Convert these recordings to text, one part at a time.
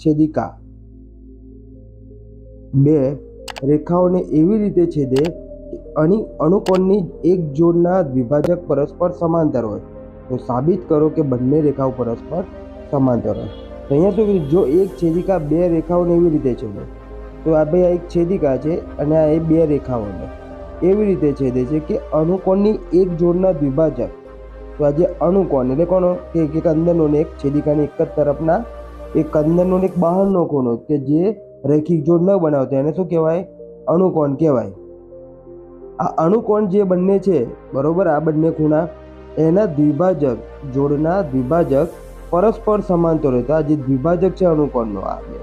છેદિકા બે રેખાઓને એવી રીતે છેદે કે અણુકોણની એક જોડના દ્વિભાજક પરસ્પર સમાંતર હોય, તો સાબિત કરો કે બંને રેખાઓ પરસ્પર સમાંતર હોય. તો અહીંયા શું કીધું, જો એક છેદિકા બે રેખાઓને એવી રીતે છેદે, તો આ ભાઈ આ એક છેદિકા છે અને આ એ બે રેખાઓને એવી રીતે છેદે છે કે અણુકોણની એક જોડના દ્વિભાજક, તો આ જે અણુકોણ એટલે કોનો કે એક અંદરનો ને એક છેદિકાની એક જ તરફના એક અંદરનો ને એક બહારનો ખૂણો કે જે રેખિક જોડ ન બનાવતો એને શું કહેવાય, અણુકોણ કહેવાય. આ અણુકોણ જે બંને છે બરોબર, આ બંને ખૂણા એના દ્વિભાજક જોડના દ્વિભાજક પરસ્પર સમાંતર હોય. તો આ જે દ્વિભાજક છે અણુકોણનો આ બે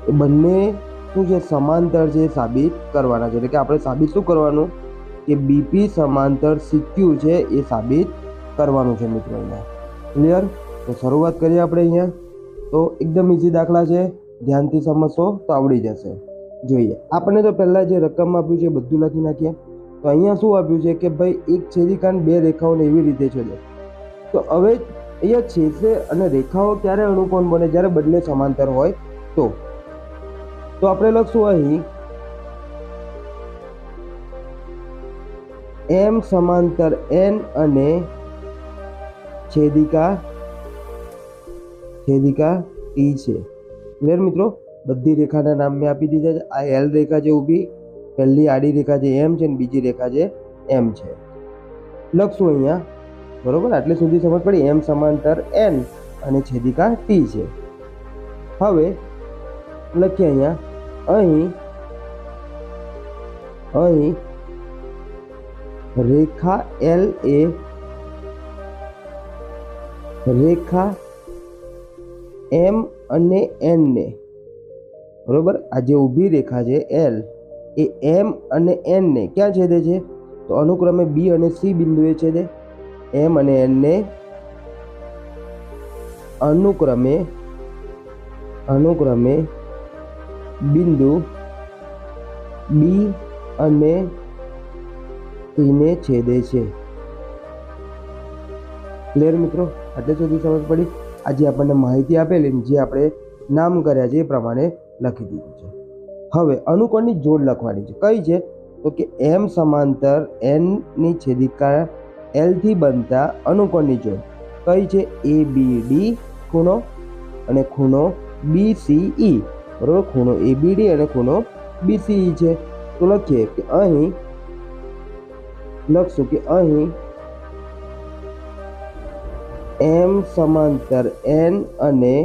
એ બંને શું છે, સમાંતર છે, સાબિત કરવાના છે. એટલે કે આપણે સાબિત શું કરવાનું કે બીપી સમાંતર સીક્યુ છે એ સાબિત કરવાનું છે મિત્રો. અહીંયા ક્લિયર? તો શરૂઆત કરીએ આપણે અહીંયા. તો એકદમ ઇઝી દાખલા છે, ધ્યાનથી સમજશો તો આવડી જશે. જોઈએ આપણે તો પહેલાં જે રકમ આપ્યું છે બધું લખી નાખીએ. તો અહીંયા શું આપ્યું છે કે ભાઈ એક છેદિકા બે રેખાઓને એવી રીતે છેદે. તો હવે અહીંયા છેદશે અને રેખાઓ ક્યારે અણુકોણ બને, જ્યારે બંને સમાંતર હોય તો આપણે લખશું અહીં એમ સમાંતર એન અને છેદિકા ટી છે. ક્લિયર મિત્રો? બધી રેખાના નામ મેં આપી દીધા છે. આ એલ રેખા છે ઊભી, પહેલી આડી રેખા છે એમ છે અને બીજી રેખા છે એમ છે. લખશું અહીંયા બરોબર. આટલે સુધી સમજ પડી. એમ સમાંતર એન અને છેદિકા ટી છે. હવે લખીએ અહીંયા અહીં રેખા એલ એ રેખા એમ અને એન ને બરોબર, આ જે ઊભી રેખા છે એલ એ એમ અને એન ને ક્યાં છેદે છે, તો અનુક્રમે બી અને સી બિંદુએ છેદે. એમ અને એન ને અનુક્રમે બિંદુ બી અને સી ને છેદે છે. ક્લિયર મિત્રો? આટલે સુધી સમજ પડી. આજે આપણને માહિતી આપેલી જે આપણે નામ કર્યા છે એ પ્રમાણે લખી દીધું છે. હવે અણુકોણની જોડ લખવાની છે. કઈ છે, તો કે એમ સમાંતર એન ની છેદિકા એલ થી બનતા અણુકોણની જોડ કઈ છે, એ બી ડી ખૂણો અને ખૂણો બી સી ઈ. બરોબર, ખૂણો એ બી ડી અને ખૂણો બી સી ઈ છે. તો લખીએ કે અહીં લખશું કે અહીં એમ સમાંતર એન અને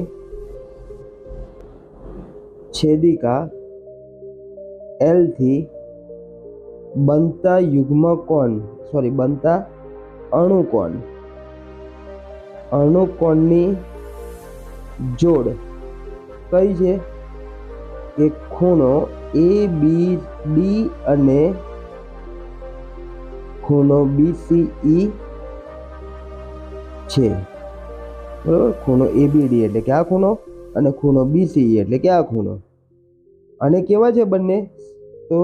છેદિકા એલ થી બનતા બનતા અણુકોણની જોડ કઈ છે કે ખૂણો એ બી ડી અને ખૂણો બી સી ઈ છે. બરોબર, ખૂણો એ બી ડી એટલે કે આ ખૂણો અને ખૂણો બી સી ઈ એટલે કે આ ખૂણો. અને કેવા છે બંને, તો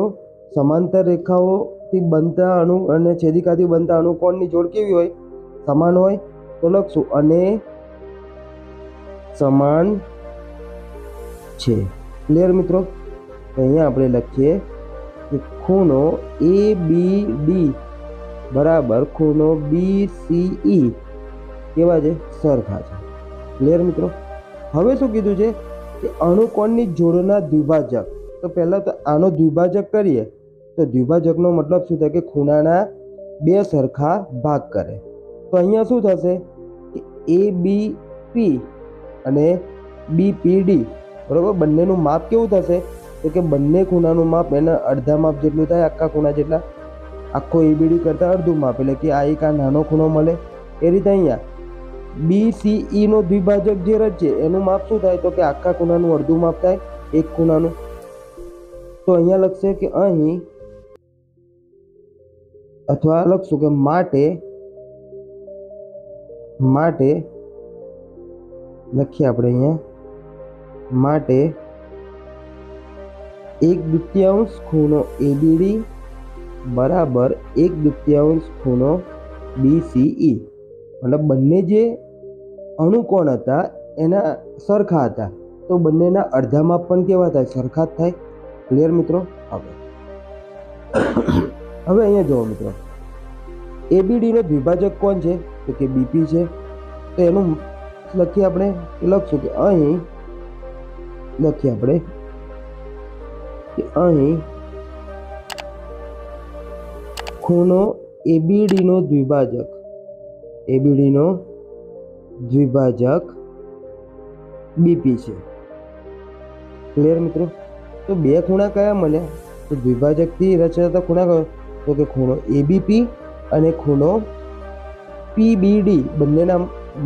સમાંતર રેખાઓથી બનતા અણુ અને છેદિકાથી બનતા અણુકોણની જોડ કેવી હોય, સમાન હોય. તો લખશું અને સમાન છે. ક્લિયર મિત્રો? તો અહીંયા આપણે લખીએ કે ખૂણો એ બી ડી બરાબર ખૂણો બી સી ઈ કેવા છે, સરખા છે. ક્લિયર મિત્રો? હવે શું કીધું છે કે અણુકોણની જોડના દ્વિભાજક. તો પહેલાં તો આનો દ્વિભાજક કરીએ તો દ્વિભાજકનો મતલબ શું થાય કે ખૂણાના બે સરખા ભાગ કરે. તો અહીંયા શું થશે કે એ બી પી અને બી પી ડી બરાબર, બંનેનું માપ કેવું થશે, તો કે બંને ખૂણાનું માપ એના અડધા માપ જેટલું થાય, આખા ખૂણા જેટલા. આખો એબીડી કરતાં અડધું માપ એટલે કે આ એક આ નાનો ખૂણો મળે. એ રીતે અહીંયા બી સી ઈ નો દ્વિભાજક જે રચે એનું માપ શું થાય, તો કે આખા ખૂણાનું અડધું માપ થાય એક ખૂણાનું. તો અહીંયા લખશે કે અહીં અથવા લખશું કે માટે લખીએ આપણે અહીંયા માટે 1/2 ખૂણો એબીડી બરાબર 1/2 ખૂણો બીસીઈ. મતલબ બંને જે અણુકોણ હતા એના સરખા હતા. તો તો બંનેના અડધા માપ પણ કેવા થાય? સરખા જ થાય. ક્લિયર મિત્રો? હવે અહીંયા જુઓ મિત્રો, એબીડી નો દ્વિભાજક કોણ છે? તો કે બીપી છે. તો એનું લખીએ આપણે, લખશું કે અહીં લખીએ આપણે કે અહીં ખૂણો એબીડી નો દ્વિભાજક, એબીડી નો દ્વિભાજક બીપી છે. ક્લિયર મિત્રો? તો બે ખૂણા કયા મળ્યા? તો દ્વિભાજકથી રચાતા ખૂણા કયો? તો કે ખૂણો એબીપી અને ખૂણો પીબીડી. બંનેના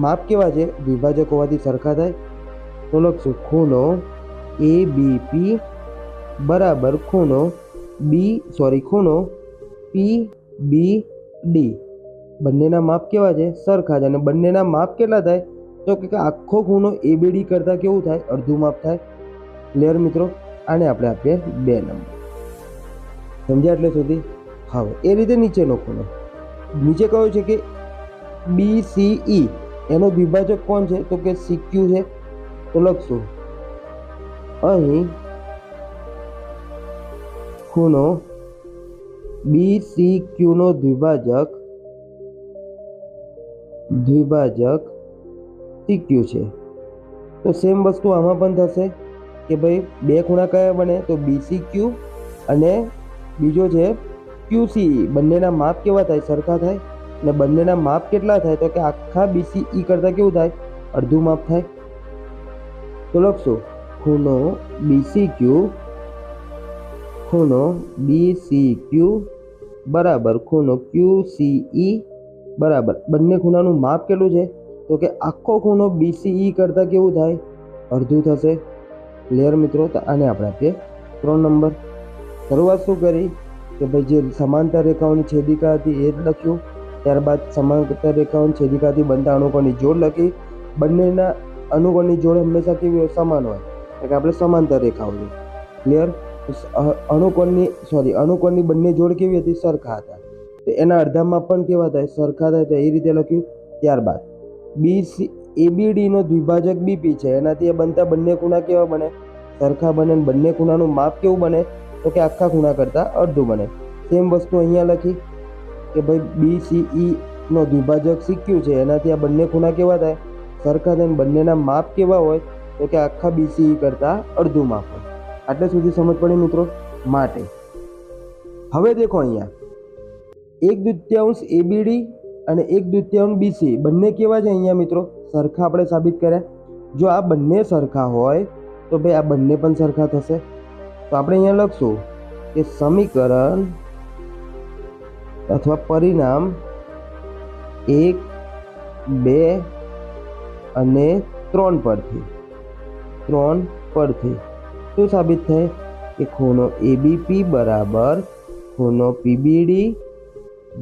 માપ કેવા છે? દ્વિભાજક હોવાથી સરખા થાય. તો લખશું ખૂણો એબીપી બરાબર ખૂણો ખૂણો પીબીડી. બંનેના માપ કેવા છે? સરખા છે. અને બંનેના માપ કેટલા થાય? તો કે આખો ખૂણો એબીડી કરતાં કેવું થાય? અડધું માપ થાય. ક્લિયર મિત્રો? આને આપણે આપીએ 2 નંબર. સમજ્યા એટલે સુધી? હવે એ રીતે નીચેનો ખૂણો, નીચે કયો છે કે BCE, એનો દ્વિભાજક કોણ છે? તો કે CQ છે. તો લખશું અહીં ખૂણો BCQ નો દ્વિભાજક CQ છે. તો સેમ વસ્તુ આમાં પણ થશે કે ભાઈ બે ખૂણા કયા બને? તો BCQ અને બીજો છે QCE. બંનેના માપ કેવા થાય? સરખા થાય. અને બંનેના માપ કેટલા થાય? તો કે આખા BCE કરતાં કેવું થાય? અડધું માપ થાય. તો લખશું ખૂણો BCQ બરાબર ખૂણો QCE બરાબર બંને ખૂણાનું માપ કેટલું છે? તો કે આખો ખૂણો BCE કરતાં કેવું થાય? અડધું થશે. ક્લિયર મિત્રો? તો આને આપણે આપીએ 3 નંબર. શરૂઆત શું કરી કે ભાઈ જે સમાંતર રેખાઓની છેદિકા હતી એ જ લખ્યું. ત્યારબાદ સમાંતર રેખાઓની છેદિકાથી બનતા અનુકોણની જોડ લખી. બંનેના અનુકોણની જોડ હંમેશા કેવી હોય? સમાન હોય, એટલે આપણે સમાંતર રેખાઓ છે. ક્લિયર? અનુકોણની બંને જોડ કેવી હતી? સરખા હતા. તો એના અડધામાં પણ કેવા થાય? સરખા થાય. તો એ રીતે લખ્યું. ત્યારબાદ એબીડી નો દ્વિભાજક બીપી છે, એનાથી બનતા બંને ખૂણા કેવા બને? સરખા બને. બંને ખૂણાનું માપ કેવું બને? તો કે આખા ખૂણા કરતાં અડધું બને. સેમ વસ્તુ અહીંયા લખી કે ભાઈ BCE નો દ્વિભાજક CQ છે, એનાથી આ બંને ખૂણા કેવા થાય? સરખા થાય. બંનેના માપ કેવા હોય? તો કે આખા BCE કરતાં અડધું માપ હોય. આટલે સુધી સમજ પડી મિત્રો? માટે હવે દેખો અહીંયા 1/2 એબીડી અને 1/2 BCE બંને કેવા છે? અહીંયા મિત્રો સરખા આપણે સાબિત કર્યા. જો આ બંને સરખા હોય તો ભાઈ આ બંને પણ સરખા થશે. તો આપણે અહીંયા લખશું કે સમીકરણ અથવા પરિણામ 1, 2 અને 3 પરથી શું સાબિત થાય? કે ખૂણો એબીપી બરાબર ખૂણો પીબીડી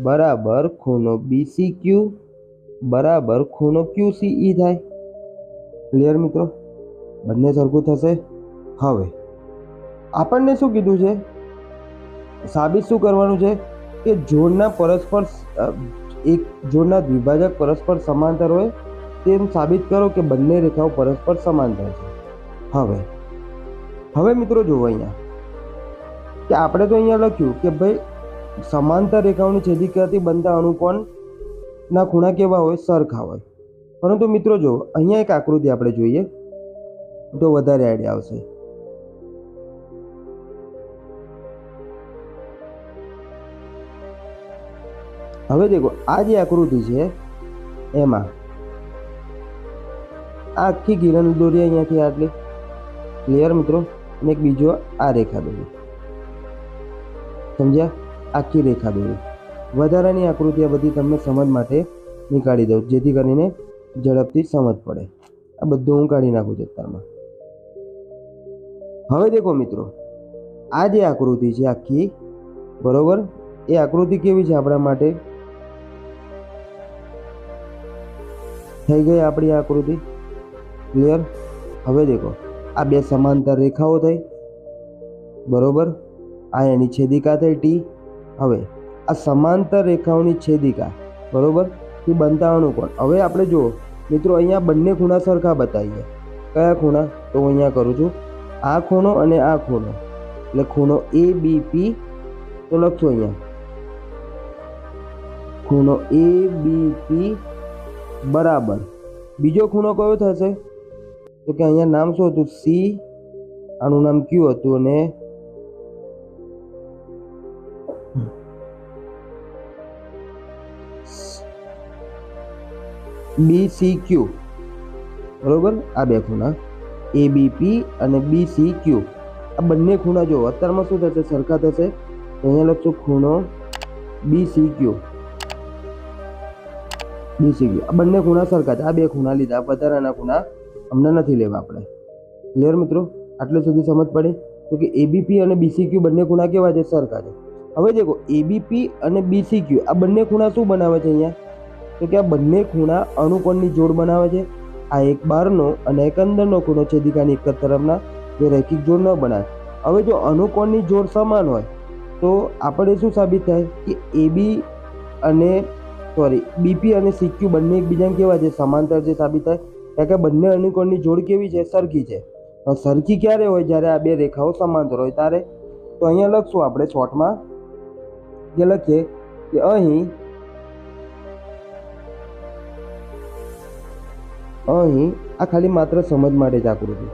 બરાબર ખૂણો BCQ બરાબર ખૂણો QCE થાય. ક્લિયર મિત્રો? બંને સરખું થશે. હવે આપણને શું કીધું છે? સાબિત શું કરવાનું છે? કે જોડના દ્વિભાજક પરસ્પર સમાંતર હોય તેમ સાબિત કરો કે બંને રેખાઓ પરસ્પર સમાંતર છે. હવે મિત્રો જુઓ અહીંયા કે આપણે તો અહીંયા લખ્યું કે ભાઈ સમાંતર રેખાઓની છેદિકાથી બનતા અનુકોણના ખૂણા કેવા હોય? સરખા હોય. પરંતુ મિત્રો જુઓ અહીંયા એક આકૃતિ આપણે જોઈએ તો વધારે આઈડિયા આવશે. હવે દેખો આ જે આકૃતિ છે એમાં આ આખી કિરણ દોરી અહીંયાથી આટલી. ક્લિયર મિત્રો? અને એક બીજો આ રેખા દોરી. સમજ્યા? આખી રેખા દોરી. વધારાની આકૃતિ આ બધી તમને સમજ માટે નીકાળી દઉં જેથી કરીને ઝડપથી સમજ પડે. આ બધું હું કાઢી નાખું ચિત્રમાં. હવે દેખો મિત્રો આ જે આકૃતિ છે આખી, બરોબર, એ આકૃતિ કેવી છે આપણા માટે? થઈ ગઈ આપણી આકૃતિ. ક્લિયર? હવે દેખો આ બે સમાંતર રેખાઓ થઈ, બરોબર. આ એની છેદિકા થઈ T. હવે આ સમાંતર રેખાઓની છેદિકા, બરોબર, થી બનતા અનુકોણ. હવે આપણે જુઓ મિત્રો અહીંયા બંને ખૂણા સરખા બતાવીએ. કયા ખૂણા? તો હું અહીંયા કરું છું આ ખૂણો અને આ ખૂણો, એટલે ખૂણો ABP. તો લખશું અહીંયા ખૂણો ABP બરાબર બીજો ખૂણો કયો થશે? તો કે અહીંયા નામ શું હતું? C, આનું નામ Q હતું અને BCQ. બરોબર, આ બે ખૂણા ABP અને BCQ, આ બંને ખૂણા જો અત્યારમાં શું થશે? સરખા થશે. તો અહીંયા લખશું ખૂણો BCQ. આ બંને ખૂણા સરખા છે. આ બે ખૂણા લીધા, વધારાના ખૂણા અમને નથી લેવા આપણે. ક્લિયર મિત્રો? આટલે સુધી સમજ પડી? તો કે ABP અને BCQ બંને ખૂણા કેવા છે? સરખા છે. હવે દેખો ABP અને BCQ આ બંને ખૂણા શું બનાવે છે અહીંયા? તો કે આ બંને ખૂણા અણુકોણની જોડ બનાવે છે. આ એક બહારનો અને એક અંદરનો ખૂણો છેદિકાની એક જ તરફના, જે રૈખિક જોડ ન બનાવે. હવે જો અણુકોણની જોડ સમાન હોય તો આપણે શું સાબિત થાય? કે BP અને CQ બંને એકબીજાને કેવા છે? સમાંતર છે સાબિત થાય. કારણ કે બંને અણુકોણની જોડ કેવી છે? સરખી છે. સરખી ક્યારે હોય? જ્યારે આ બે રેખાઓ સમાંતર હોય ત્યારે. તો અહીંયા લખશું આપણે શોર્ટમાં જે લખીએ કે અહીં આ ખાલી માત્ર સમજ માટે જ આકૃતિ.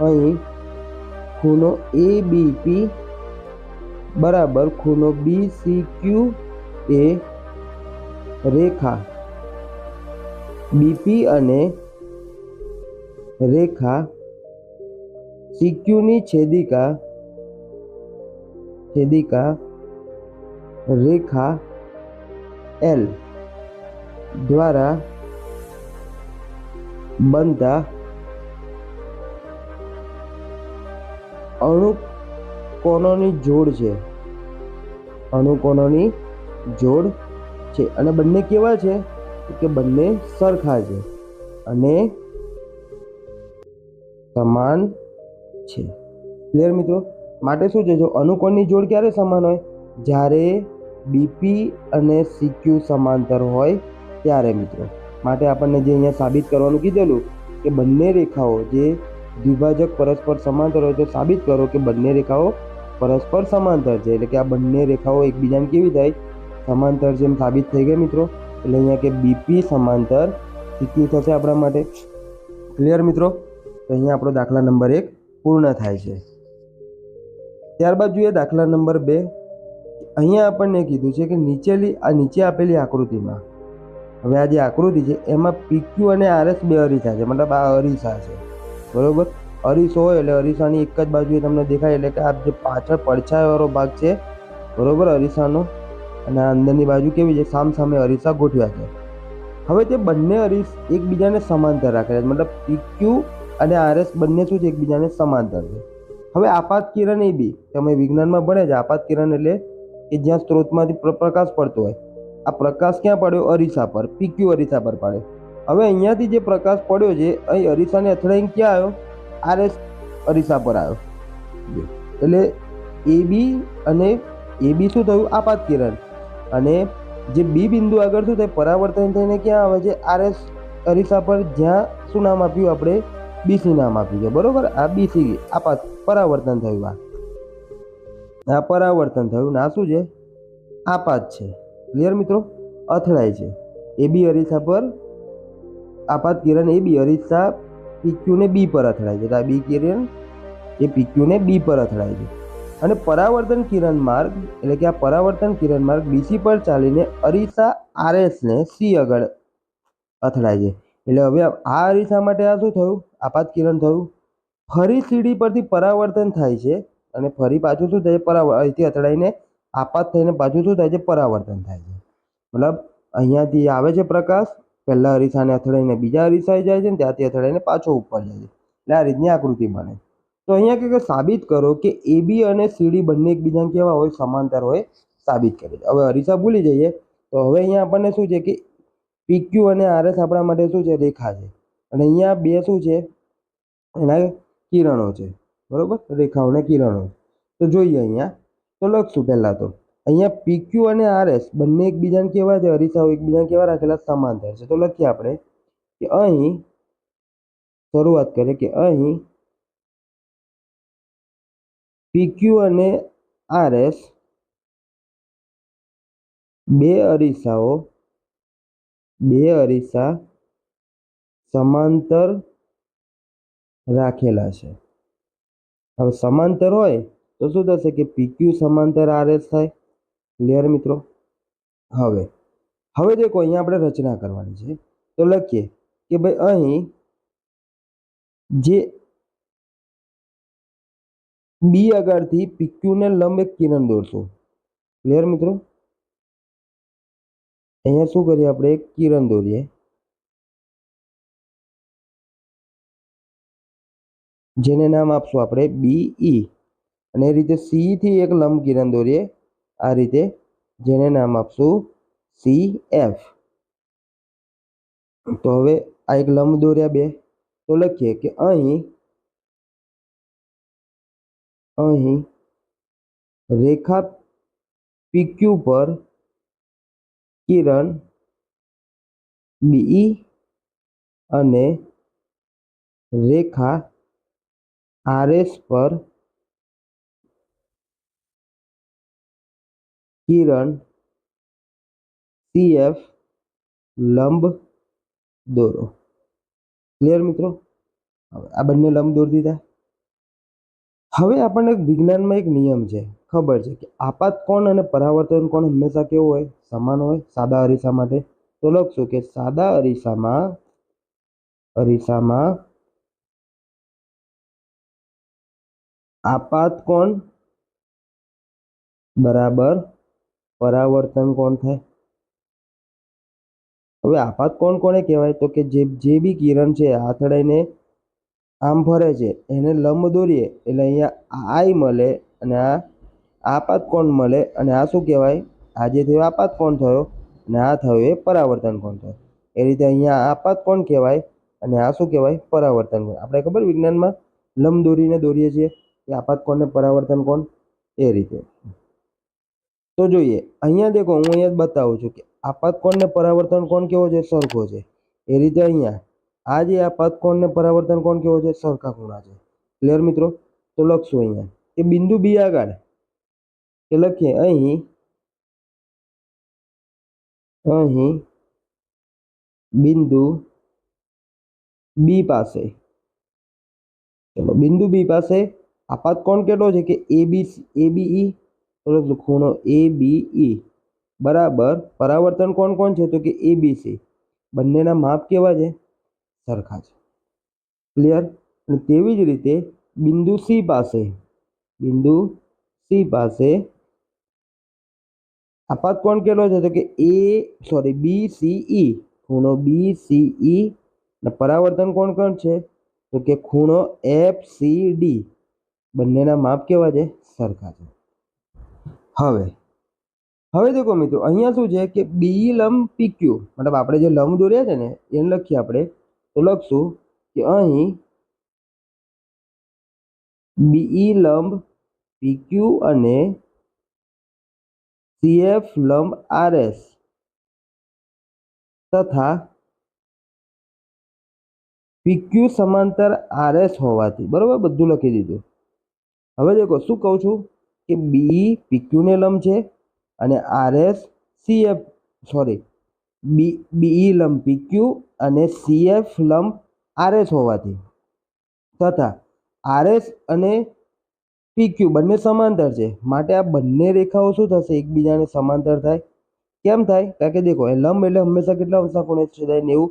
અહીં ખૂણો ABP બરાબર ખૂણો BCQ એ રેખા BP અને રેખા CQ ની છેદિકા રેખા L દ્વારા બનતા અણુકોણોની જોડ છે. અણુકોણોની જોડ છે અને બંને કેવા છે? કે બંને સરખા છે અને સમાન છે. ક્લિયર મિત્રો? માટે શું છે? જો અણુકોણની જોડ ક્યારે સમાન હોય? જ્યારે BP અને CQ સમાંતર હોય ત્યારે મિત્રો. માટે આપણને જે અહીંયા સાબિત કરવાનું કીધેલું કે બંને રેખાઓ જે દ્વિભાજક પરસ્પર સમાંતર હોય તો સાબિત કરો કે બંને રેખાઓ પરસ્પર સમાંતર છે. એટલે કે આ બંને રેખાઓ એકબીજાને કેવી થાય? સમાંતર જેમ સાબિત થઈ ગઈ મિત્રો. એટલે અહીંયા કે BP સમાંતર CQ થશે આપણા માટે. ક્લિયર મિત્રો? તો અહીંયા આપણો દાખલા નંબર 1 પૂર્ણ થાય છે. ત્યારબાદ જોઈએ દાખલા નંબર 2. અહીંયા આપણને કીધું છે કે નીચે આપેલી આકૃતિમાં, હવે આ જે આકૃતિ છે એમાં PQ અને RS બે અરીસા છે. મતલબ આ અરીસા છે. બરોબર, અરીસો હોય એટલે અરીસાની એક જ બાજુએ તમને દેખાય, એટલે કે આ જે પાછળ પડછાયાવાળો ભાગ છે બરોબર અરીસાનો, અને આ અંદરની બાજુ કેવી છે? સામે અરીસા ગોઠવ્યા છે. હવે તે બંને અરીસ એકબીજાને સમાંતર રાખેલા છે. મતલબ PQ અને RS બંને શું છે? એકબીજાને સમાંતર છે. હવે આપાત કિરણ AB તમે વિજ્ઞાનમાં ભણે છે. આપાત કિરણ એટલે કે જ્યાં સ્ત્રોતમાંથી પ્રકાશ પડતો હોય. આ પ્રકાશ ક્યાં પડ્યો? અરીસા પર, PQ અરીસા પર પડ્યો. હવે અહીંયાથી જે પ્રકાશ પડ્યો છે અહીં અરીસાને અથડાઈને ક્યાં આવ્યો? RS અરીસા પર આવ્યો. એટલે AB શું થયું? આપાત કિરણ. અને જે B બિંદુ આગળ શું થાય? પરાવર્તન થઈને ક્યાં આવે છે? RS અરીસા પર, જ્યાં શું નામ આપ્યું આપણે? BC નામ આપ્યું છે. બરોબર, આ BC આપાત પરાવર્તન થયું. આ પરાવર્તન થયું ને આ શું છે? આપાત છે. ક્લિયર મિત્રો? અથડાય છે. AB અરીસા પર આપાત કિરણ AB અરીસા PQ ને B પર અથડાય છે. આ B કિરણ એ PQ ને B પર અથડાય છે. અને પરાવર્તન કિરણ માર્ગ એટલે કે આ પરાવર્તન કિરણ માર્ગ BC પર ચાલીને અરીસા RS ને C આગળ અથડાય છે. એટલે હવે આ અરીસા માટે આ શું થયું? આપાત કિરણ થયું. ફરી CD પરથી પરાવર્તન થાય છે અને ફરી પાછું શું થાય? અહીંથી અથડાઈને આપાત થઈને પાછું શું થાય છે? પરાવર્તન થાય છે. મતલબ અહીંયાથી આવે છે પ્રકાશ, પહેલા અરીસાને અથડાઈને બીજા અરીસાએ જાય છે, ત્યાંથી અથડાઈને પાછો ઉપર જાય છે. એટલે આ રીતની આકૃતિ બને. તો અહીંયા કે સાબિત કરો કે AB અને CD બંને એકબીજાને કેવા હોય? સમાંતર હોય. સાબિત કરે છે. હવે અરીસા ભૂલી જઈએ. તો હવે અહીંયા આપણને શું છે કે PQ અને RS આપણા માટે શું છે? રેખા છે. અને અહીંયા બે શું છે? એના કિરણો છે. બરોબર, રેખાઓને કિરણો. તો જોઈએ અહીંયા. તો લખશું પહેલા તો અહીંયા PQ અને RS બંને એકબીજાને કેવા છે? અરીસાઓ એકબીજાને કેવા રાખેલા? સમાંતર છે. તો લખીએ આપણે કે અહીં શરૂઆત કરીએ કે અહીં પીક્યુ અને આરએસ બે અરીસા સમાંતર રાખેલા છે. હવે સમાંતર હોય તો શું થશે કે પીક્યુ સમાંતર આરએસ થાય. ક્લિયર મિત્રો? હવે દેખો અહીંયા આપણે રચના કરવાની છે. તો લખીએ કે ભાઈ અહીં જે બી આગળથી પીક્યુ ને લંબ એક કિરણ દોરશું. ક્લિયર મિત્રો? અહીંયા શું કરીએ, આપણે એક કિરણ દોરીએ જેને નામ આપશું આપણે BE, અને એ રીતે સી થી એક લંબ કિરણ દોરીએ આ રીતે, જેને નામ આપશું CF. તો હવે આ એક લંબ દોર્યા બે. તો લખીએ કે અહીં રેખા PQ પર કિરણ BE અને રેખા RS પર કિરણ CF લંબ દોરો. ક્લિયર મિત્રો? હવે આ બંને લંબ દોરી દીધા. હવે આપણને વિજ્ઞાનમાં એક નિયમ છે, ખબર છે કે આપાત કોણ અને પરાવર્તન કોણ હંમેશા કેવો હોય, સમાન હોય સાદા અરીસા માટે. તો લખશું કે સાદા અરીસામાં આપાત કોણ બરાબર પરાવર્તન કોણ થાય. હવે આપાત કોણ કોને કહેવાય? તો કે જે બી કિરણ છે આથડાઈને આમ ફરે છે એને લંબ દોરીએ એટલે અહીંયા આઈ મળે અને આ આપાત કોણ મળે, અને આ શું કહેવાય? આ જે થયો આપાત કોણ થયો અને આ થયો એ પરાવર્તન કોણ થયો. એ રીતે અહીંયા આપાત કોણ કહેવાય અને આ શું કહેવાય? પરાવર્તન કોણ. આપણે ખબર વિજ્ઞાનમાં લંબ દોરીને દોરીએ છીએ કે આપાત કોણ ને પરાવર્તન કોણ, એ રીતે. તો જોઈએ અહીંયા દેખો, હું અહીંયા બતાવું છું કે આપાત કોણ ને પરાવર્તન કોણ કેવો છે? સરખો છે. એ રીતે અહીંયા આ જે આપાત કોણ ને પરાવર્તન કોણ કેવો છે? સરખા ખૂણા છે. ક્લિયર મિત્રો? તો લખશું અહીંયા કે બિંદુ બી આગળ કે લખીએ અહીં બિંદુ બી પાસે, ચલો બિંદુ બી પાસે આપાત કોણ કેટલો છે કે ABE. તો લખશું ખૂણો ABE બરાબર પરાવર્તન કોણ કોણ છે? તો કે ABC. બંનેના માપ કેવા છે? સરખા છે. ક્લિયર? અને તેવી જ રીતે બિંદુ સી પાસે આપાત કોણ કેટલો છે? તો કે BCE, ખૂણો BCE. અને પરાવર્તન કોણ કોણ છે? તો કે ખૂણો FCD. બંનેના માપ કેવા છે? સરખા છે. હવે દેખો મિત્રો, અહીંયા શું છે કે BE લંબ PQ, મતલબ આપણે જે લંબ દોર્યા છે ને એને લખીએ આપણે. તો લખશું કે અહીં BE લંબ PQ અને CF લંબ RS તથા PQ સમાંતર RS હોવાથી, બરોબર બધું લખી દીધું. હવે દેખો શું કહું છું કે BE PQ ને લંબ છે અને BE લંબ PQ અને CF લંબ RS હોવાથી તથા RS અને PQ બંને સમાંતર છે, માટે આ બંને રેખાઓ શું થશે? એકબીજાને સમાંતર થાય. કેમ થાય? કારણ કે દેખો લંબ એટલે હંમેશા કેટલા અંશના ખૂણે છેદાય? 90.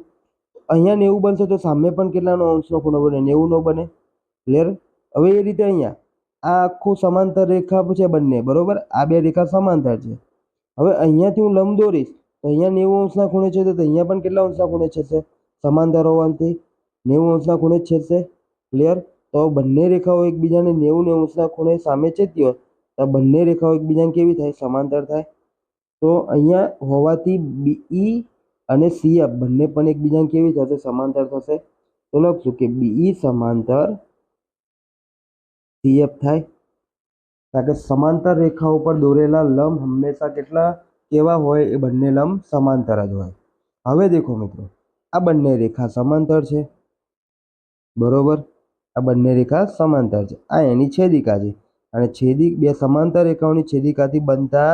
અહીંયા 90 બનશે તો સામે પણ કેટલાનો અંશનો ખૂણો બને? 90 નો બને. ક્લિયર? હવે એ રીતે અહીંયા આ આખું સમાંતર રેખા છે બંને, બરોબર? આ બે રેખા સમાંતર છે. હવે અહીંયાથી હું લંબ દોરીશ તો અહીંયા 90 અંશના ખૂણે છે, તો અહીંયા પણ કેટલા અંશના ખૂણે છેદશે? સમાંતર હોવાથી 90 અંશના ખૂણે છેદશે. ક્લિયર? તો બંને રેખાઓ એકબીજાને 90 અંશના ખૂણે સામે છેદતી હોય તો બંને રેખાઓ એકબીજાને કેવી થાય? સમાંતર થાય. તો અહીંયા હોવાથી BE અને CF બંને પણ એકબીજાને કેવી થશે? સમાંતર થશે. તો લખશું કે BE સમાંતર CF થાય. કારણ કે સમાંતર રેખા ઉપર દોરેલા લંબ હંમેશા કેવા હોય? એ બંને લંબ સમાંતર જ હોય. હવે દેખો મિત્રો, આ બંને રેખા સમાંતર છે. બરોબર. આ બંને રેખા સમાંતર છે, આ એની છેદિકા છે અને બે સમાંતર રેખાઓની છેદિકાથી બનતા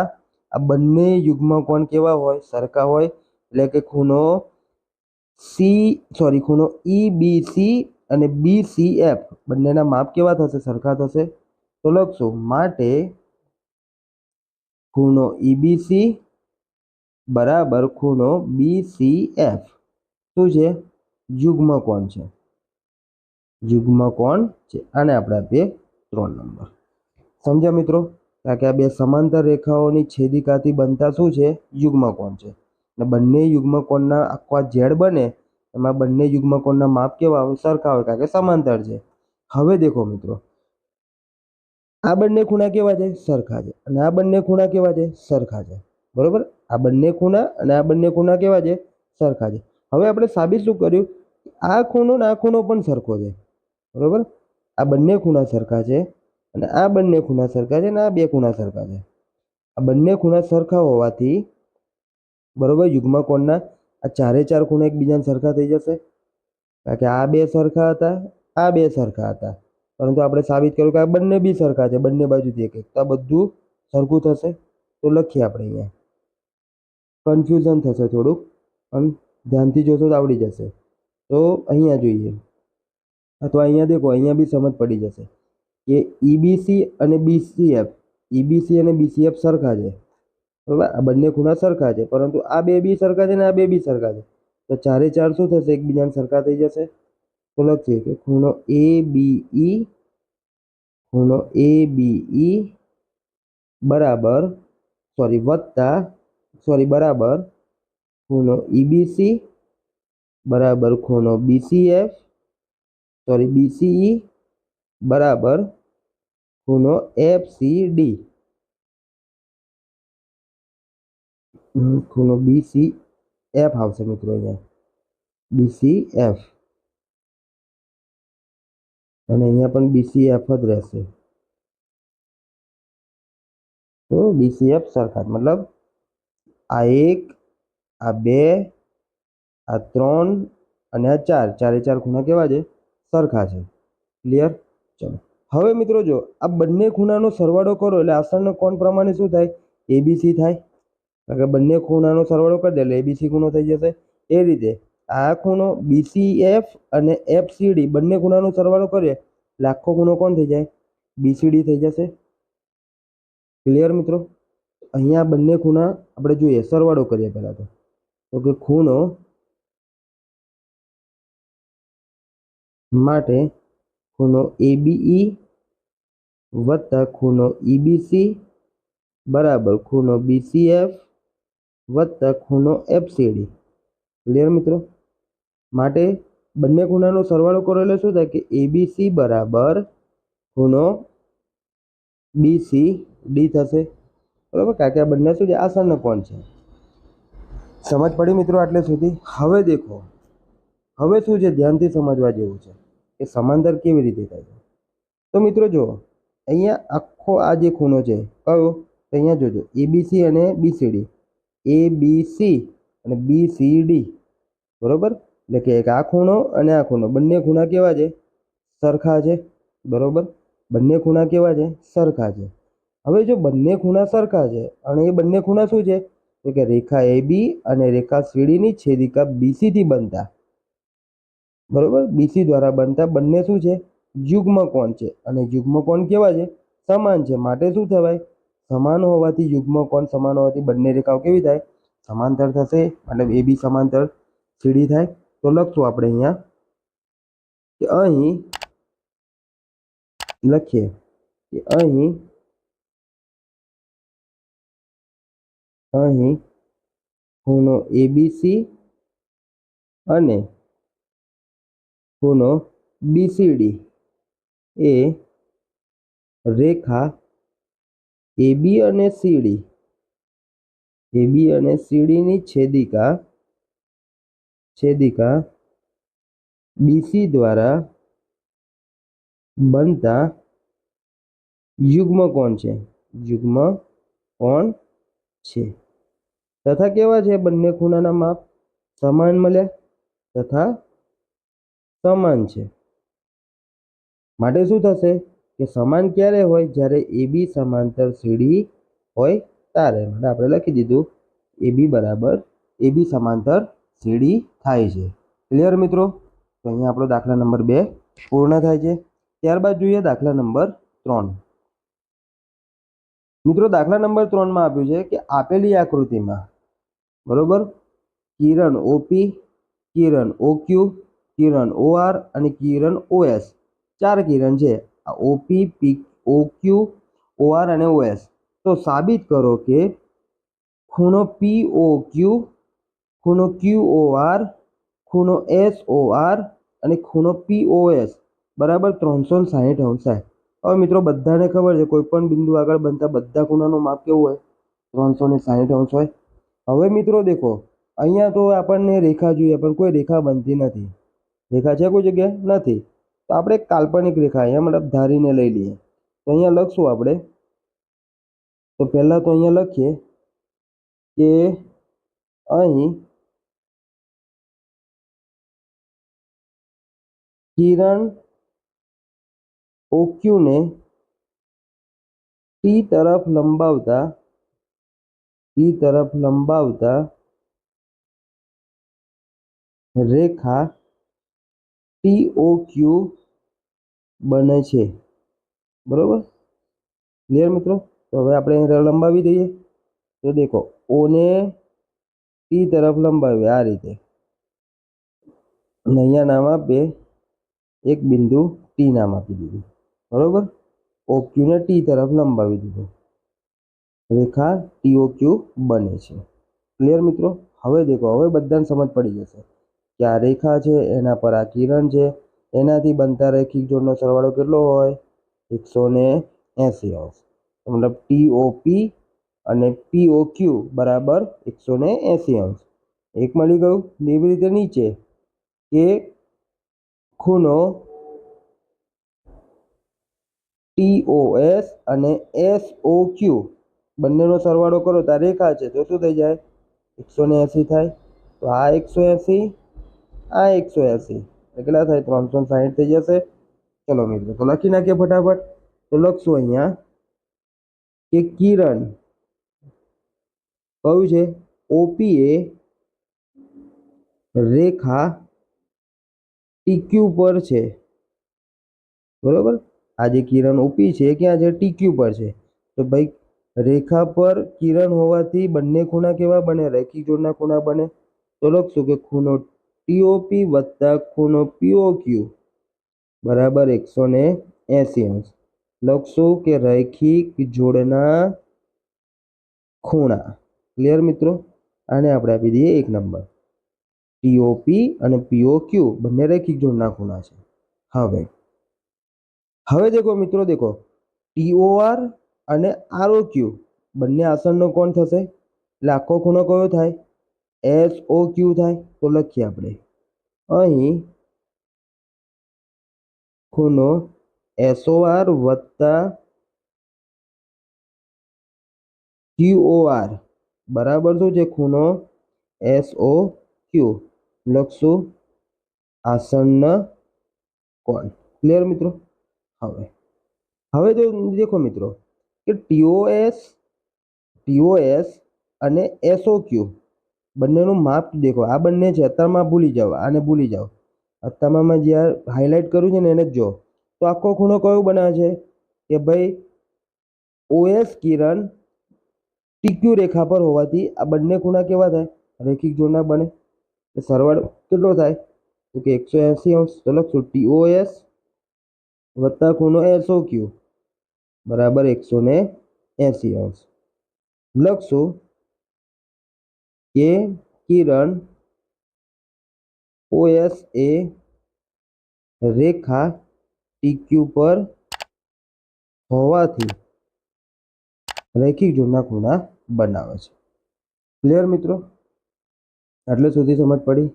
આ બંને યુગ્મકોણ કેવા હોય? સરખા હોય. એટલે કે ખૂણો EBC અને BCF બંનેના માપ કેવા થશે? સરખા થશે. તો લખશું માટે ખૂણો EBC બરાબર ખૂણો BCF શું છે? યુગ્મકોણ છે. યુગ્મકોણ છે. આને આપણે આપીએ 3 નંબર. સમજ્યા મિત્રો? કારણ કે આ બે સમાંતર રેખાઓની છેદિકાથી બનતા શું છે? યુગ્મકોણ છે. અને બંને યુગ્મકોણના આખા ઝેડ બને એમાં બંને યુગ્મકોણના માપ કેવા આવે? સરખા હોય, કારણ કે સમાંતર છે. હવે દેખો મિત્રો, આ બંને ખૂણા કેવા છે? સરખા છે. અને આ બંને ખૂણા કેવા છે? સરખા છે. બરોબર. આ બંને ખૂણા અને આ બંને ખૂણા કેવા છે? સરખા છે. હવે આપણે સાબિત શું કર્યું? આ ખૂણો ને આ ખૂણો પણ સરખો છે. બરોબર. આ બંને ખૂણા સરખા છે અને આ બંને ખૂણા સરખા છે અને આ બે ખૂણા સરખા છે. આ બંને ખૂણા સરખા હોવાથી બરોબર યુગ્મકોણના આ ચારે ચાર ખૂણા એકબીજાને સરખા થઈ જશે. કારણ કે આ બે સરખા હતા, આ બે સરખા હતા, પરંતુ આપણે સાબિત કર્યું કે આ બંને બી સરખા છે, બંને બાજુથી એક એક, તો આ બધું સરખું થશે. તો લખીએ આપણે અહીંયા. કન્ફ્યુઝન થશે થોડુંક, પણ ધ્યાનથી જોશો તો આવડી જશે. તો અહીંયા જોઈએ, અથવા અહીંયા દેખો, અહીંયા બી સમજ પડી જશે કે EBC અને BCF સરખા છે. બરાબર. આ બંને ખૂણા સરખા છે, પરંતુ આ બે બી સરખા છે ને આ બે બી સરખા છે. તો ચારે ચાર શું થશે? એકબીજાને સરખા થઈ જશે. તો લખીએ કે ખૂણો ABE બરાબર ખૂણો EBC બરાબર ખૂણો BCE બરાબર ખૂણો FCD. ખૂણો BCF આવશે મિત્રો, અહીંયા BCF અને અહીંયા પણ BCF જ રહેશે. તો BCF સરખા, મતલબ આ 1, આ 2, આ 3 અને આ 4, ચારે ચાર ખૂણા કેવા છે? સરખા છે. ક્લિયર? ચલો હવે મિત્રો જો આ બંને ખૂણાનો સરવાળો કરો એટલે આસन्न કોણ પ્રમાણે શું થાય? ABC થાય. કારણ કે બંને ખૂણાનો સરવાળો કરી દે એટલે ABC ખૂણો થઈ જશે. એ રીતે આ ખૂણો BCF અને FCD બંને ખૂણાનો સરવાળો કરીએ એટલે આખો ખૂણો કોણ થઈ જાય? BCD થઈ જશે. ક્લિયર મિત્રો? અહીંયા બંને ખૂણા આપણે જોઈએ, સરવાળો કરીએ પહેલા તો કે ખૂણો માટે ખૂણો ABE વત્તા ખૂણો EBC બરાબર ખૂણો BCF વત્તા ખૂણો FCD. ક્લિયર મિત્રો? માટે બંને ખૂણાનો સરવાળો કરો એટલે શું થાય? કે ABC બરાબર ખૂણો BCD થશે. બરાબર. કારણ કે આ બંને શું છે? આસન્ન કોણ છે. સમજ પડી મિત્રો આટલે સુધી? હવે દેખો, હવે શું છે? ધ્યાનથી સમજવા જેવું છે કે સમાંતર કેવી રીતે થાય છે. તો મિત્રો જુઓ, અહીંયા આખો આ જે ખૂણો છે કયો? તો અહીંયા જોજો, ABC અને BCD, ABC અને BCD. બરોબર. એટલે કે એક આ ખૂણો અને આ ખૂણો, બંને ખૂણા કેવા છે? સરખા છે. બરોબર. બંને ખૂણા કેવા છે? સરખા છે. હવે જો બંને ખૂણા સરખા છે અને એ બંને ખૂણા શું છે? તો કે રેખા AB અને રેખા CD ની છેદિકા BC થી બનતા, બરોબર, BC દ્વારા બનતા બંને શું છે? યુગ્મકોણ છે. અને યુગ્મકોણ કેવા છે? સમાન છે. માટે શું થવાય? સમાન હોવાથી યુગ્મકોણ સમાન હોવાથી બંને રેખાઓ કેવી થાય? સમાંતર થશે. મતલબ AB સમાંતર CD થાય. તો લખશું આપણે અહીંયા કે અહીં લખીએ કે અહીં ખૂણો ABC અને ખૂણો BCD એ રેખા AB અને CD ની છેદિકા BC દ્વારા બનતા યુગ્મકોણ છે. તથા કેવા છે? બંને ખૂણાના માપ સમાન મળ્યા તથા સમાન છે. માટે શું થશે કે સમાન ક્યારે હોય? જ્યારે AB સમાંતર CD હોય ત્યારે. માટે આપણે લખી દીધું AB બરાબર AB સમાંતર CD થાય છે. ક્લિયર મિત્રો? તો અહીંયા આપણો દાખલા નંબર 2 પૂર્ણ થાય છે. ત્યારબાદ જોઈએ દાખલા નંબર 3. મિત્રો દાખલા નંબર 3 માં આપ્યું છે કે આપેલી આકૃતિમાં બરોબર કિરણ OP, Kiran OQ, Kiran OR અને કિરણ OS 4 કિરણ છે. આ OP, OQ, OR અને OS. તો સાબિત કરો કે ખૂણો POQ, ખૂણો QOR, ખૂણો SOR અને ખૂણો POS બરાબર 360 અંશ થાય. હવે મિત્રો બધાને ખબર છે કોઈ પણ બિંદુ આગળ બનતા બધા ખૂણાનું માપ કેવું હોય? 360 અંશ હોય. હવે મિત્રો દેખો અહીંયા તો આપણને રેખા જોઈએ પણ કોઈ રેખા બનતી નથી. રેખા છે કોઈ જગ્યાએ? નથી. તો આપણે કાલ્પનિક રેખા અહીંયા મતલબ ધારીને લઈ લઈએ. તો અહીંયા લખશું આપણે. તો પહેલા તો અહીંયા લખીએ કે અહીં કિરણ OQ ને T તરફ લંબાવતા રેખા TOQ બને છે. બરોબર? ક્લિયર મિત્રો? તો હવે આપણે લંબાવી દઈએ. તો દેખો O ને T તરફ લંબાવીએ આ રીતે. અને અહીંયા નામ આપીએ એક બિંદુ T નામ આપી દીધું. બરોબર? OQ ને T તરફ લંબાવી દીધું. રેખા TOQ બને છે. ક્લિયર મિત્રો? હવે દેખો હવે બધાને સમજ પડી જશે કે આ રેખા છે એના પર આ કિરણ છે એનાથી બનતા રેખિક જોડનો સરવાળો કેટલો હોય? 180 અંશ. મતલબ TOP અને POQ બરાબર 180 અંશ. એક મળી ગયું. એવી રીતે નીચે કે ખૂણો TOS અને SOQ બંનેનો સરવાળો કરો તો આ રેખા છે તો શું થઈ જાય? 180 થાય. તો આ 180 આ 180 કેટલા થાય? 360 થઈ જશે. ચલો મિત્રો તો લખી નાખીએ ફટાફટ. તો લખશું અહીંયા કે કિરણ કયું છે? OP એ રેખા TQ પર છે. બરોબર? આ જે કિરણ OP છે ક્યાં છે? TQ પર છે. તો ભાઈ રેખા પર કિરણ હોવાથી બંને ખૂણા કેવા બને? રેખિક જોડના ખૂણા બને. તો લખશું કે ખૂણો TOP વત્તા ખૂણો POQ બરાબર 180 અંશ. લખશું કે રૈખિક જોડના ખૂણા. ક્લિયર મિત્રો? આને આપણે આપી દઈએ 1 નંબર. TOP અને POQ બંને રૈખિક જોડના ખૂણા છે. હવે દેખો મિત્રો દેખો TOR અને ROQ બંને આસનનો કોણ થશે? એટલે આખો ખૂણો કયો થાય? SOQ થાય. તો લખીએ આપણે અહીં ખૂણો SOR વત્તા QOR બરાબર શું છે? ખૂણો SOQ. લખશું આસન્ન કોણ. ક્લિયર મિત્રો? હવે જો દેખો મિત્રો કે TOS અને SOQ બંનેનું માપ દેખો. આ બંને છે અત્યારમાં ભૂલી જાઓ, આને ભૂલી જાઓ. અત્યારમાં જ્યાં હાઇલાઇટ કર્યું છે ને એને જ જો. તો આખો ખૂણો કયો બનાવે છે કે ભાઈ OS કિરણ TQ રેખા પર હોવાથી આ બંને ખૂણા કેવા થાય? રેખિક જોડના બને. સરવાળો કેટલો થાય? તો કે 180 અંશ. તો લખશું TOS વત્તા ખૂણો SOQ બરાબર 180 અંશ. લખશું કે કિરણ OS એ રેખા TQ પર હોવાથી રેખિક જોડના ખૂણા બનાવે છે. ક્લિયર મિત્રો? એટલે સુધી સમજ પડી.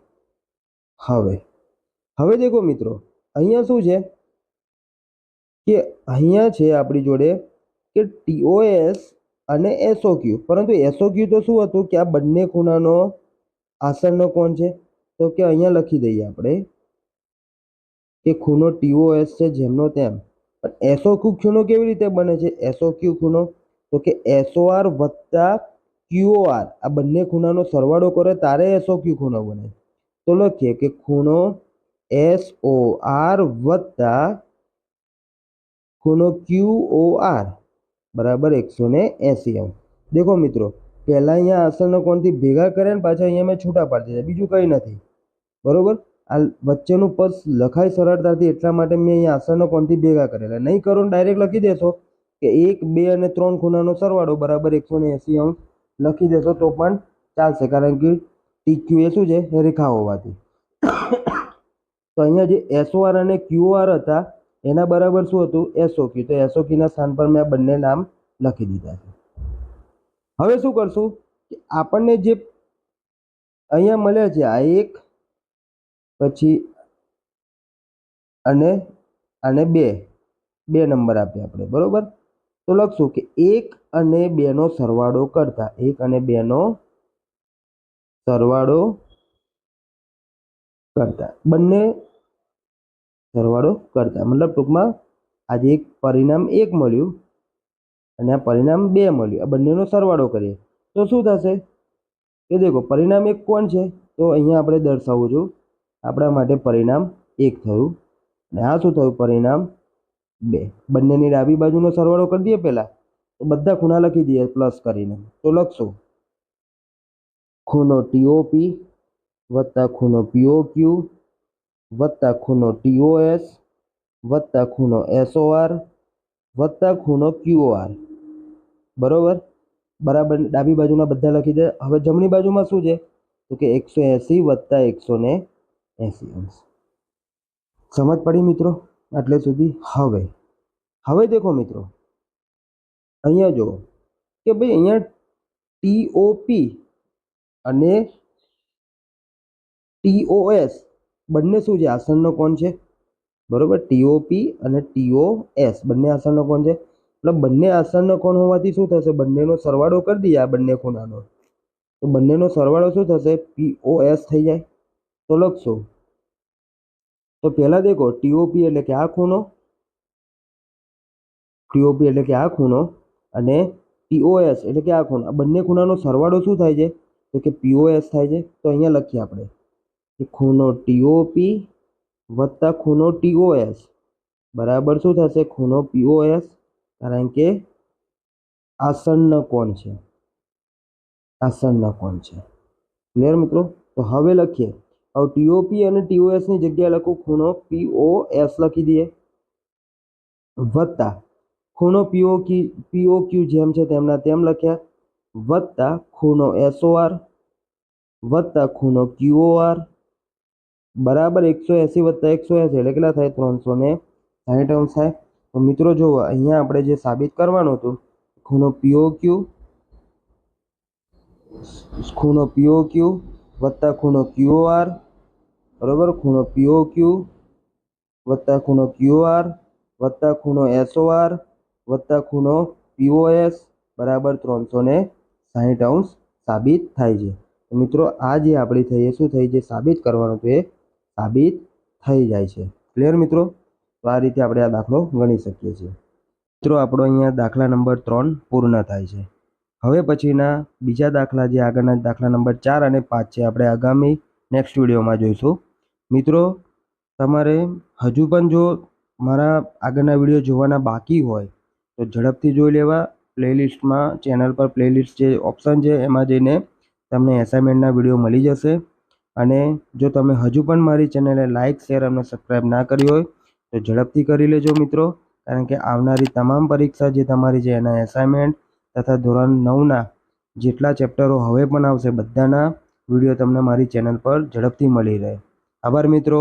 હવે દેખો મિત્રો અહીંયા શું છે કે અહીંયા છે આપણી જોડે કે TOS અને SOQ. પરંતુ SOQ તો શું હતું કે આ બંને ખૂણાનો આસનનો કોણ છે? તો કે અહીંયા લખી દઈએ આપણે કે ખૂણો TOS છે જેમનો તેમ, પણ SOQ ખૂણો કેવી રીતે બને છે? SOQ ખૂણો તો કે SOR વત્તા QOR આ બંને ખૂણાનો સરવાળો કરે ત્યારે SOQ ખૂણો બને. તો લખીએ કે ખૂણો SOR વત્તા ખૂણો QOR બરાબર 180 અંશ. દેખો મિત્રો, પહેલા અહીંયા આસનનો કોણથી ભેગા કર્યા ને પાછા અહીંયા મેં છૂટા પાડી દીધા, બીજું કંઈ નથી, બરોબર. આ વચ્ચેનું પદ લખાય સરળતાથી એટલા માટે મેં અહીંયા આસનનો કોણથી ભેગા કરેલા. નહીં કરો ને ડાયરેક્ટ લખી દેશો કે 1, 2 અને 3 ખૂણાનો સરવાળો બરાબર 180 અંશ લખી દેશો તો પણ ચાલશે, કારણ કે TQ એ શું છે? રેખા હોવાથી. તો અહીંયા જે SOR અને QOR હતા એના બરાબર શું હતું? SOQ. તો SOQ ના સ્થાન પર મેં આ બંને નામ લખી દીધા છે. હવે શું કરશું કે આપણને જે અહીંયા મળ્યા છે આ એક, પછી અને 2 નંબર આપ્યા આપણે, બરોબર. તો લખશું કે 1 અને 2 નો સરવાળો કરતા, 1 અને 2 નો સરવાળો કરતા, બંને સરવાળો કરતા મતલબ ટૂંકમાં આજે એક પરિણામ 1 મળ્યું અને આ પરિણામ 2 મળ્યું, આ બંનેનો સરવાળો કરીએ તો શું થશે? એ દેખો, પરિણામ 1 કોણ છે? તો અહીંયા આપણે દર્શાવવું છું, આપણા માટે પરિણામ 1 થયું અને આ શું થયું? પરિણામ 2. બંનેની ડાબી બાજુનો સરવાળો કરી દઈએ પહેલા, તો બધા ખૂણા લખી દઈએ પ્લસ કરીને. તો લખશું ખૂણો TOP વત્તા ખૂણો POQ વત્તા ખૂણો TOS વત્તા ખૂણો SOR વત્તા ખૂણો QOR, બરોબર. બરાબર ડાબી બાજુના બધા લખી દે. હવે જમણી બાજુમાં શું છે? તો કે 180 વત્તા 180 અંશ. સમજ પડી મિત્રો આટલે સુધી? હવે દેખો મિત્રો, અહીંયા જુઓ કે ભાઈ અહીંયા TOP અને TOS બંને શું છે? આસનનો કોણ છે, બરોબર. TOP અને TOS બંને આસનનો કોણ છે, એટલે બંને આસનનો કોણ હોવાથી શું થશે? બંનેનો સરવાળો કરી દઈએ આ બંને ખૂણાનો, તો બંનેનો સરવાળો શું થશે? POS થઈ જાય. તો લખશું, તો પહેલા દેખો TOP એટલે કે આ ખૂણો, TOP એટલે કે આ ખૂણો અને TOS એટલે કે આ ખૂણો, આ બંને ખૂણાનો સરવાળો શું થાય છે? તો કે POS થાય છે. તો અહીંયા લખીએ આપણે કે ખૂણો TOP વત્તા ખૂણો TOS બરાબર શું થશે? ખૂણો POS, કારણ કે આસન્ન કોણ છે, આસન્ન કોણ છે. ક્લિયર મિત્રો? તો હવે લખીએ, હવે TOP અને TOS ની જગ્યાએ લખું ખૂણો POS લખી દઈએ વત્તા ખૂણો POQ જેમ છે તેમના તેમ લખ્યા વત્તા ખૂણો SOR વત્તા ખૂણો QOR બરાબર 180 વત્તા 180 એટલે કેટલા થાય? 360 અંશ થાય. તો મિત્રો જુઓ, અહીંયા આપણે જે સાબિત કરવાનું હતું, ખૂણો POQ વત્તા ખૂણો QOR બરોબર, ખૂણો POQ વત્તા ખૂણો QOR વત્તા ખૂણો SOR વત્તા ખૂણો POS બરાબર 360 અંશ સાબિત થાય છે. મિત્રો આ જે આપણી થઈ એ શું થઈ? જે સાબિત કરવાનું હતું એ સાબિત થઈ જાય છે. ક્લિયર મિત્રો? તો આ રીતે આપણે આ દાખલો ગણી શકીએ છીએ. મિત્રો આપણો અહીંયા દાખલા નંબર 3 પૂર્ણ થાય છે. હવે પછીના બીજા દાખલા, જે આગળના દાખલા નંબર 4 અને 5 છે, આપણે આગામી નેક્સ્ટ વિડીયોમાં જોઈશું. મિત્રો તમારે હજુ પણ જો મારા આગળના વિડીયો જોવાના બાકી હોય તો ઝડપથી જોઈ લેવા. પ્લેલિસ્ટમાં, ચેનલ પર પ્લેલિસ્ટ જે ઓપ્શન છે એમાં જઈને તમને એસાઇનમેન્ટના વિડીયો મળી જશે. અને જો તમે હજુ પણ મારી ચેનલને લાઇક, શેર અને સબસ્ક્રાઈબ ના કરી હોય તો ઝડપથી કરી લેજો મિત્રો, કારણ કે આવનારી તમામ પરીક્ષા જે તમારી છે એના એસાઇનમેન્ટ તથા ધોરણ 9ના જેટલા ચેપ્ટરો હવે પણ આવશે બધાના વિડીયો તમને મારી ચેનલ પર ઝડપથી મળી રહે. આભાર મિત્રો.